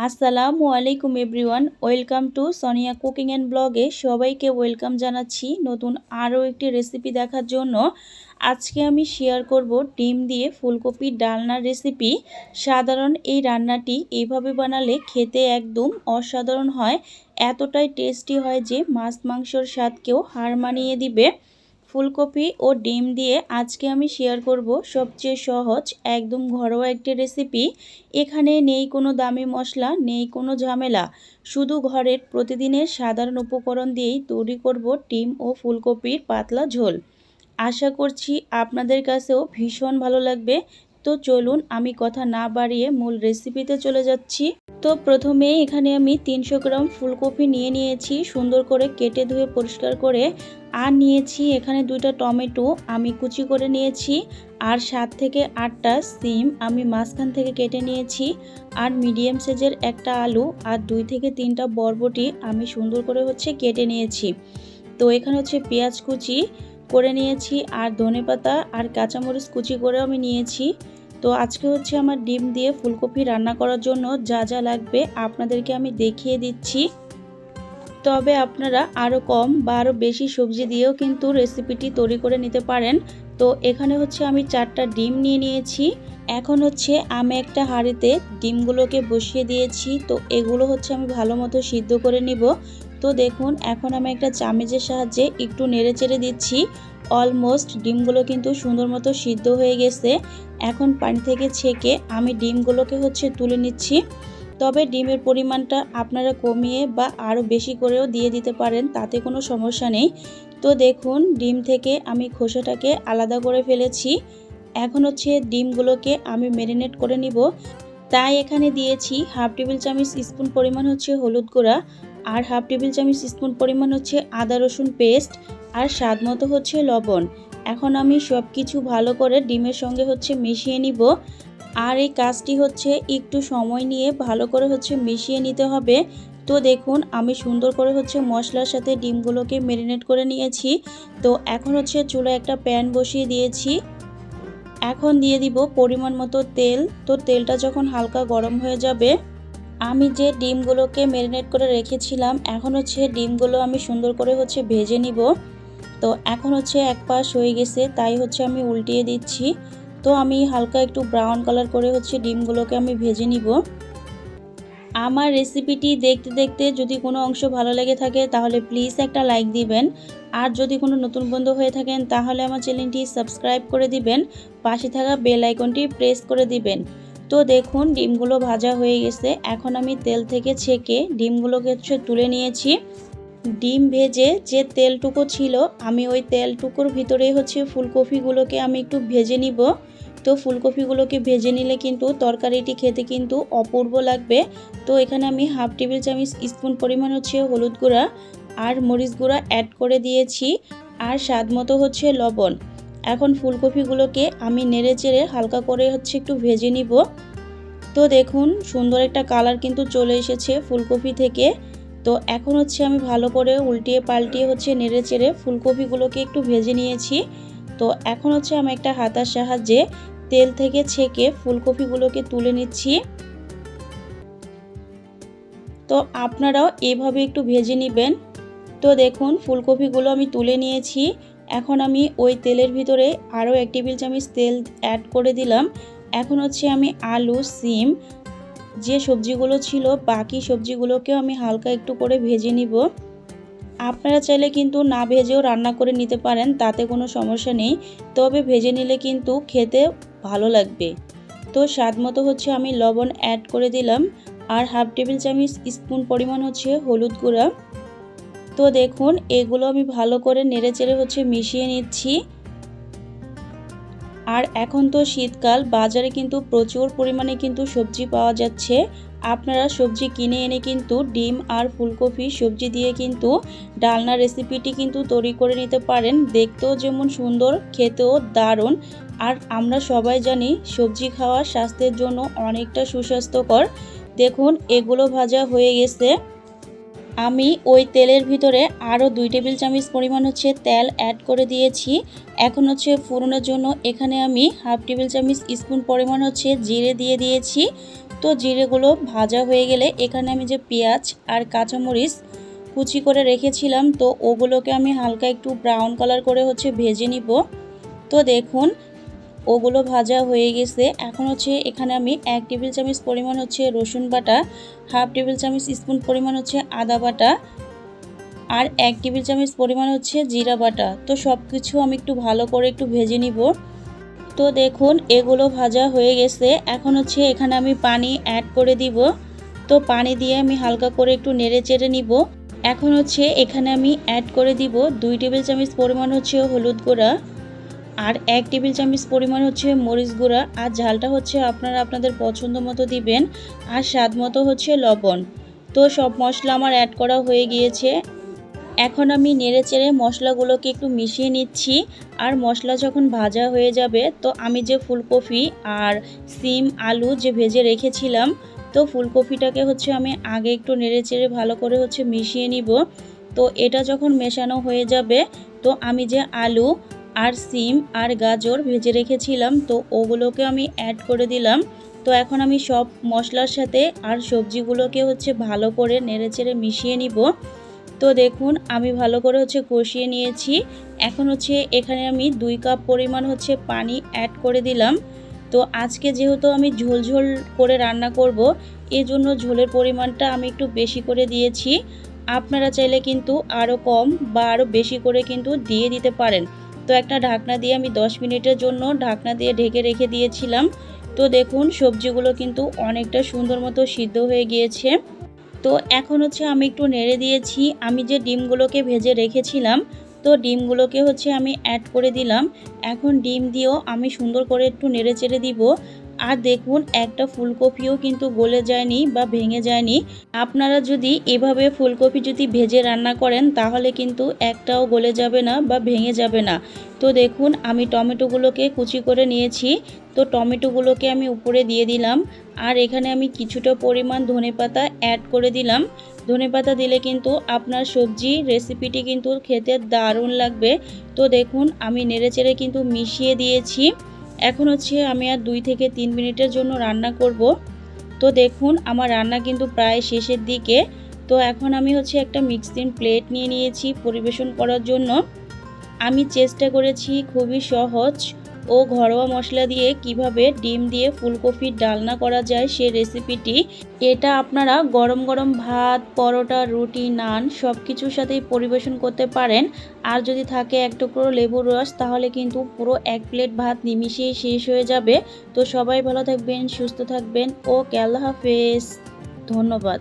আসসালামু আলাইকুম everyone, welcome to Sonia cooking and ব্লগে সবাইকে ওয়েলকাম জানাচ্ছি নতুন আরও একটি রেসিপি দেখার জন্য। আজকে আমি শেয়ার করব ডিম দিয়ে ফুলকপির ডালনার রেসিপি। সাধারণ এই রান্নাটি এইভাবে বানালে খেতে একদম অসাধারণ হয়, এতটাই টেস্টি হয় যে মাছ মাংসর স্বাদকেও হার মানিয়ে দিবে। ফুলকপি ও ডিম দিয়ে আজকে আমি শেয়ার করব সবচেয়ে সহজ একদম ঘরোয়া একটি রেসিপি। এখানে নেই কোনো দামি মশলা, নেই কোনো ঝামেলা, শুধু ঘরের প্রতিদিনের সাধারণ উপকরণ দিয়েই তৈরি করব ডিম ও ফুলকপির পাতলা ঝোল। আশা করছি আপনাদের কাছেও ভীষণ ভালো লাগবে। তো চলুন আমি কথা না বাড়িয়ে মূল রেসিপিতে চলে যাচ্ছি। তো প্রথমে এখানে আমি 300 গ্রাম ফুলকপি নিয়ে নিয়েছি, সুন্দর করে কেটে ধুয়ে পরিষ্কার করে। আর নিয়েছি এখানে 2টা টমেটো আমি কুচি করে নিয়েছি, আর 7 থেকে 8টা সিম আমি মাঝখান থেকে কেটে নিয়েছি, আর মিডিয়াম সাইজের একটা আলু আর 2 থেকে 3টা বরবটি আমি সুন্দর করে কেটে নিয়েছি। তো এখানে পেঁয়াজ কুচি করে নিয়েছি, আর ধনেপাতা আর কাঁচামরিচ কুচি করেও আমি নিয়েছি। তো আজকে আমার ডিম দিয়ে ফুলকপি রান্না করার জন্য যা যা লাগবে আপনাদেরকে আমি দেখিয়ে দিচ্ছি। তবে আপনারা আরও কম বা আরও বেশি সবজি দিয়েও কিন্তু রেসিপিটি তৈরি করে নিতে পারেন। তো এখানে আমি 4টা ডিম নিয়ে নিয়েছি। এখন আমি একটা হাঁড়িতে ডিমগুলোকে বসিয়ে দিয়েছি। তো এগুলো আমি ভালো মতো সিদ্ধ করে নিব। তো দেখুন এখন আমি একটা চামচের সাহায্যে একটু নেড়ে চেড়ে দিচ্ছি। অলমোস্ট ডিমগুলো কিন্তু সুন্দর মতো সিদ্ধ হয়ে গেছে। এখন পানি থেকে ছেঁকে আমি ডিমগুলোকে তুলে নিচ্ছি। তবে ডিমের পরিমাণটা আপনারা কমিয়ে বা আরও বেশি করেও দিয়ে দিতে পারেন, তাতে কোনো সমস্যা নেই। তো দেখুন ডিম থেকে আমি খোসাটাকে আলাদা করে ফেলেছি। এখন ডিমগুলোকে আমি ম্যারিনেট করে নিব। তাই এখানে দিয়েছি হাফ টেবিল চামচ স্পুন পরিমাণ হলুদ গুঁড়া, আর হাফ টেবিল চামচ স্পুন পরিমাণ আদা রসুন পেস্ট, আর স্বাদ মতো লবণ। এখন আমি সব কিছু ভালো করে ডিমের সঙ্গে মিশিয়ে নিব। আর এই কাজটি একটু সময় নিয়ে ভালো করে মিশিয়ে নিতে হবে। তো দেখুন আমি সুন্দর করে মশলার সাথে ডিমগুলোকে ম্যারিনেট করে নিয়েছি। তো এখন চুলায় একটা প্যান বসিয়ে দিয়েছি। এখন দিয়ে দিব পরিমাণ মতো তেল। তো তেলটা যখন হালকা গরম হয়ে যাবে, আমি যে ডিমগুলোকে ম্যারিনেট করে রেখেছিলাম, এখন ডিমগুলো আমি সুন্দর করে ভেজে নিব। তো এখন এক পাশ হয়ে গেছে, তাই আমি উল্টিয়ে দিচ্ছি। তো আমি হালকা একটু ব্রাউন কালার করে ডিমগুলোকে আমি ভেজে নিব। আমার রেসিপিটি দেখতে দেখতে যদি কোনো অংশ ভালো লেগে থাকে তাহলে প্লিজ একটা লাইক দিবেন। আর যদি কোনো নতুন বন্ধু হয়ে থাকেন তাহলে আমার চ্যানেলটি সাবস্ক্রাইব করে দিবেন, পাশে থাকা বেল আইকনটি প্রেস করে দিবেন। তো দেখুন ডিমগুলো ভাজা হয়ে গেছে। এখন আমি তেল থেকে ছেঁকে ডিমগুলোকে তুলে নিয়েছি। ডিম ভেজে যে তেলটুকু ছিল, আমি ওই তেলটুকুর ভিতরেই ফুলকপিগুলোকে আমি একটু ভেজে নিব। তো ফুলকপিগুলোকে ভেজে নিলে কিন্তু তরকারিটি খেতে কিন্তু অপূর্ব লাগবে। তো এখানে আমি হাফ টেবিল চামচ স্পুন পরিমাণ হলুদ গুঁড়া আর মরিচ গুঁড়া অ্যাড করে দিয়েছি, আর স্বাদ মতো লবণ। এখন ফুলকপিগুলোকে আমি নেড়ে চেড়ে হালকা করে একটু ভেজে নিব। তো দেখুন সুন্দর একটা কালার কিন্তু চলে এসেছে ফুলকপি থেকে। তো এখন আমি ভালো করে উল্টিয়ে পাল্টিয়ে নেড়ে চেড়ে ফুলকপিগুলোকে একটু ভেজে নিয়েছি। তো এখন আমি একটা হাতার সাহায্যে তেল থেকে ছেঁকে ফুলকপিগুলোকে তুলে নিচ্ছি। তো আপনারাও এইভাবে একটু ভেজে নেবেন। তো দেখুন ফুলকপিগুলো আমি তুলে নিয়েছি। এখন আমি ওই তেলের ভিতরে আরও 1 টেবিল চামচ তেল অ্যাড করে দিলাম। এখন আমি আলু, সিম যে সবজিগুলো ছিল বাকি সবজিগুলোকেও আমি হালকা একটু করে ভেজে নিব। আপনারা চাইলে কিন্তু না ভেজেও রান্না করে নিতে পারেন, তাতে কোনো সমস্যা নেই। তবে ভেজে নিলে কিন্তু খেতে ভালো লাগবে। তো স্বাদ মতো আমি লবণ অ্যাড করে দিলাম, আর হাফ টেবিল চামচ স্পুন পরিমাণ হলুদ গুঁড়া। তো দেখুন এগুলো আমি ভালো করে নেড়ে চেড়ে মিশিয়ে নিচ্ছি। আর এখন তো শীতকাল, বাজারে কিন্তু প্রচুর পরিমাণে কিন্তু সবজি পাওয়া যাচ্ছে। আপনারা সবজি কিনে এনে কিন্তু ডিম আর ফুলকপি সবজি দিয়ে কিন্তু ডালনা রেসিপিটি কিন্তু তৈরি করে নিতে পারেন। দেখতেও যেমন সুন্দর, খেতেও দারুণ। আর আমরা সবাই জানি সবজি খাওয়া স্বাস্থ্যের জন্য অনেকটা সুস্বাস্থ্যকর। দেখুন এগুলো ভাজা হয়ে গেছে। আমি ওই তেলের ভিতরে আরও 2 টেবিল চামচ পরিমাণ তেল অ্যাড করে দিয়েছি। এখন ফোড়নের জন্য এখানে আমি হাফ টেবিল চামচ স্পুন পরিমাণ জিরে দিয়ে দিয়েছি। তো জিরেগুলো ভাজা হয়ে গেলে এখানে আমি যে পেঁয়াজ আর কাঁচামরিচ কুচি করে রেখেছিলাম, তো ওগুলোকে আমি হালকা একটু ব্রাউন কালার করে ভেজে নিব। তো দেখুন ওগুলো ভাজা হয়ে গেছে। এখন এখানে আমি 1 টেবিল চামচ পরিমাণ রসুন বাটা, হাফ টেবিল চামচ স্পুন পরিমাণ আদা বাটা, আর 1 টেবিল চামচ পরিমাণ জিরা বাটা। তো সব কিছু আমি একটু ভালো করে একটু ভেজে নিব। তো দেখুন এগুলো ভাজা হয়ে গেছে। এখন এখানে আমি পানি অ্যাড করে দিব। তো পানি দিয়ে আমি হালকা করে একটু নেড়ে চেড়ে নিব। এখন এখানে আমি অ্যাড করে দিব 2 টেবিল চামচ পরিমাণ হলুদ গুঁড়া, আর 1 টেবিল চামচ পরিমাণ মরিচ গুঁড়া, আর ঝালটা আপনারা আপনাদের পছন্দ মতো দিবেন, আর স্বাদ মতো লবণ। তো সব মশলা আমার অ্যাড করা হয়ে গিয়েছে। এখন আমি নেড়ে চেড়ে মশলাগুলোকে একটু মিশিয়ে নিচ্ছি। আর মশলা যখন ভাজা হয়ে যাবে, তো আমি যে ফুলকপি আর সিম আলু যে ভেজে রেখেছিলাম, তো ফুলকপিটাকে আমি আগে একটু নেড়ে চেড়ে ভালো করে মিশিয়ে নিব। তো এটা যখন মেশানো হয়ে যাবে, তো আমি যে আলু আর সিম আর গাজর ভেজে রেখেছিলাম, তো ওগুলোকে আমি অ্যাড করে দিলাম। তো এখন আমি সব মশলার সাথে আর সবজিগুলোকে ভালো করে নেড়ে চেড়ে মিশিয়ে নিব। তো দেখুন আমি ভালো করে কষিয়ে নিয়েছি। এখন এখানে আমি 2 কাপ পরিমাণ পানি অ্যাড করে দিলাম। তো আজকে যেহেতু আমি ঝোল ঝোল করে রান্না করব, এজন্য ঝোলের পরিমাণটা আমি একটু বেশি করে দিয়েছি। আপনারা চাইলে কিন্তু আরও কম বা আরও বেশি করে কিন্তু দিয়ে দিতে পারেন। তো একটা ঢাকনা দিয়ে আমি 10 মিনিটের জন্য ঢাকনা দিয়ে ঢেকে রেখে দিয়েছিলাম। তো দেখুন সবজিগুলো কিন্তু অনেকটা সুন্দর মতো সিদ্ধ হয়ে গিয়েছে। তো এখন আমি একটু নেড়ে দিয়েছি। আমি যে ডিমগুলোকে ভেজে রেখেছিলাম, তো ডিমগুলোকে আমি অ্যাড করে দিলাম। এখন ডিম দিয়েও আমি সুন্দর করে একটু নেড়ে চেড়ে দিব। আর দেখুন একটা ফুলকপিও কিন্তু গলে যায়নি বা ভেঙে যায়নি। আপনারা যদি এভাবে ফুলকপি যদি ভেজে রান্না করেন, তাহলে কিন্তু একটাও গলে যাবে না বা ভেঙে যাবে না। তো দেখুন আমি টমেটোগুলোকে কুচি করে নিয়েছি। তো টমেটোগুলোকে আমি উপরে দিয়ে দিলাম। আর এখানে আমি কিছুটা পরিমাণ ধনেপাতা অ্যাড করে দিলাম। ধনেপাতা দিলে কিন্তু আপনার সবজি রেসিপিটি কিন্তু খেতে দারুণ লাগবে। তো দেখুন আমি নেড়েচেড়ে কিন্তু মিশিয়ে দিয়েছি। এখন আমি আর 2 থেকে 3 মিনিটের জন্য রান্না করব। তো দেখুন আমার রান্না কিন্তু প্রায় শেষের দিকে। তো এখন আমি একটা মিক্সিং প্লেট নিয়ে নিয়েছি পরিবেশন করার জন্য। আমি চেষ্টা করেছি খুবই সহজ ও ঘরোয়া মশলা দিয়ে কিভাবে ডিম দিয়ে ফুলকপির ডালনা করা যায় সেই রেসিপিটি। এটা আপনারা গরম গরম ভাত, পরোটা, রুটি, নান সব কিছুর সাথেই পরিবেশন করতে পারেন। আর যদি থাকে এক টুকরো লেবুর রস, তাহলে কিন্তু পুরো 1 প্লেট ভাত নিমিশেই শেষ হয়ে যাবে। তো সবাই ভালো থাকবেন, সুস্থ থাকবেন। ওকে, আল্লাহ হাফেজ, ধন্যবাদ।